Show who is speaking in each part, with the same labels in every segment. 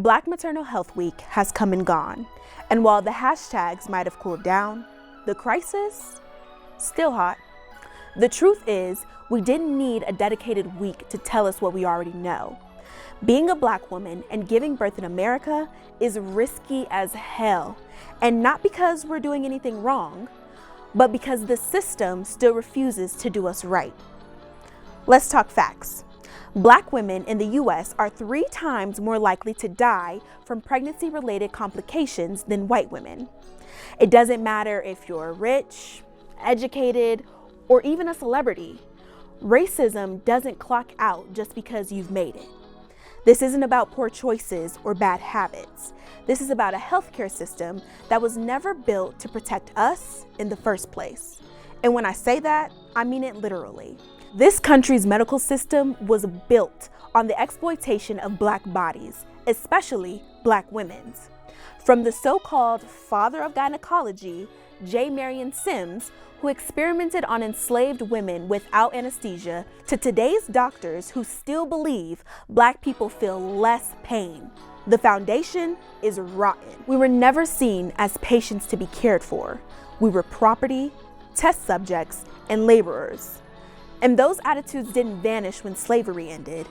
Speaker 1: Black Maternal Health Week has come and gone, and while the hashtags might have cooled down, the crisis, still hot. The truth is, we didn't need a dedicated week to tell us what we already know. Being a Black woman and giving birth in America is risky as hell, and not because we're doing anything wrong, but because the system still refuses to do us right. Let's talk facts. Black women in the U.S. are 3 times more likely to die from pregnancy-related complications than white women. It doesn't matter if you're rich, educated, or even a celebrity. Racism doesn't clock out just because you've made it. This isn't about poor choices or bad habits. This is about a healthcare system that was never built to protect us in the first place. And when I say that, I mean it literally. This country's medical system was built on the exploitation of Black bodies, especially Black women's. From the so-called father of gynecology, J. Marion Sims, who experimented on enslaved women without anesthesia, to today's doctors who still believe Black people feel less pain. The foundation is rotten. We were never seen as patients to be cared for. We were property, test subjects, and laborers. And those attitudes didn't vanish when slavery ended.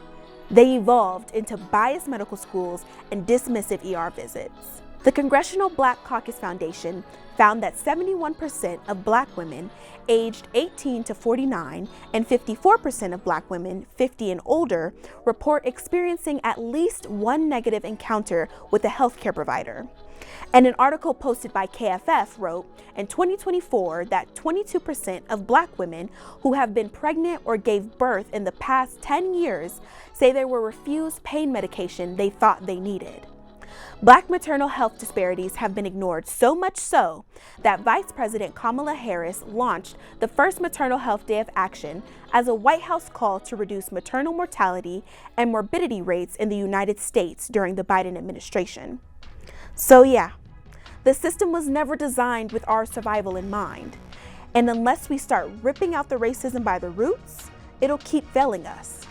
Speaker 1: They evolved into biased medical schools and dismissive ER visits. The Congressional Black Caucus Foundation found that 71% of Black women aged 18 to 49 and 54% of Black women 50 and older report experiencing at least one negative encounter with a healthcare provider. And an article posted by KFF wrote in 2024 that 22% of Black women who have been pregnant or gave birth in the past 10 years say they were refused pain medication they thought they needed. Black maternal health disparities have been ignored, so much so that Vice President Kamala Harris launched the first Maternal Health Day of Action as a White House call to reduce maternal mortality and morbidity rates in the United States during the Biden administration. So yeah, the system was never designed with our survival in mind. And unless we start ripping out the racism by the roots, it'll keep failing us.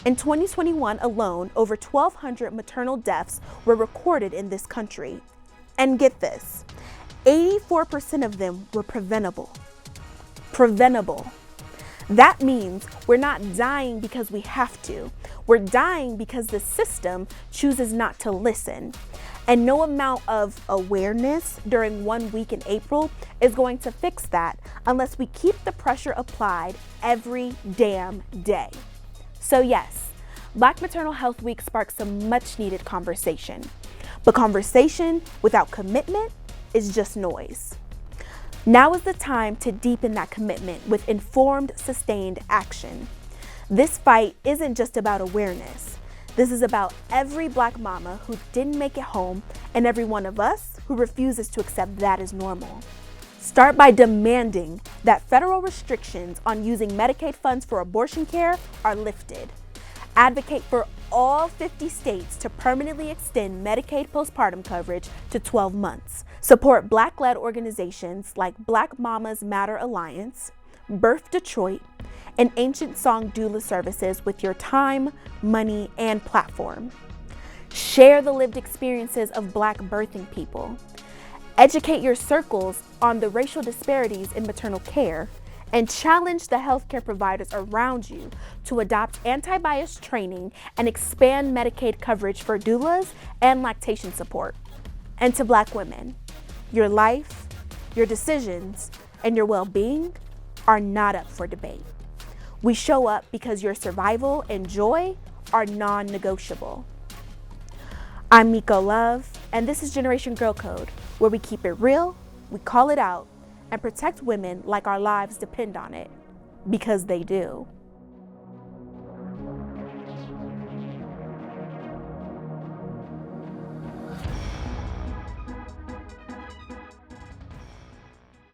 Speaker 1: In 2021 alone, over 1,200 maternal deaths were recorded in this country. And get this, 84% of them were preventable. Preventable. That means we're not dying because we have to. We're dying because the system chooses not to listen. And no amount of awareness during 1 week in April is going to fix that unless we keep the pressure applied every damn day. So yes, Black Maternal Health Week sparks some much needed conversation. But conversation without commitment is just noise. Now is the time to deepen that commitment with informed, sustained action. This fight isn't just about awareness. This is about every Black mama who didn't make it home and every one of us who refuses to accept that as normal. Start by demanding that federal restrictions on using Medicaid funds for abortion care are lifted. Advocate for all 50 states to permanently extend Medicaid postpartum coverage to 12 months. Support Black-led organizations like Black Mamas Matter Alliance, Birth Detroit, and Ancient Song doula services with your time, money, and platform. Share the lived experiences of Black birthing people. Educate your circles on the racial disparities in maternal care, and challenge the healthcare providers around you to adopt anti-bias training and expand Medicaid coverage for doulas and lactation support. And to Black women, your life, your decisions, and your well-being are not up for debate. We show up because your survival and joy are non-negotiable. I'm Miko Love, and this is Generation Girl Code, where we keep it real, we call it out, and protect women like our lives depend on it, because they do.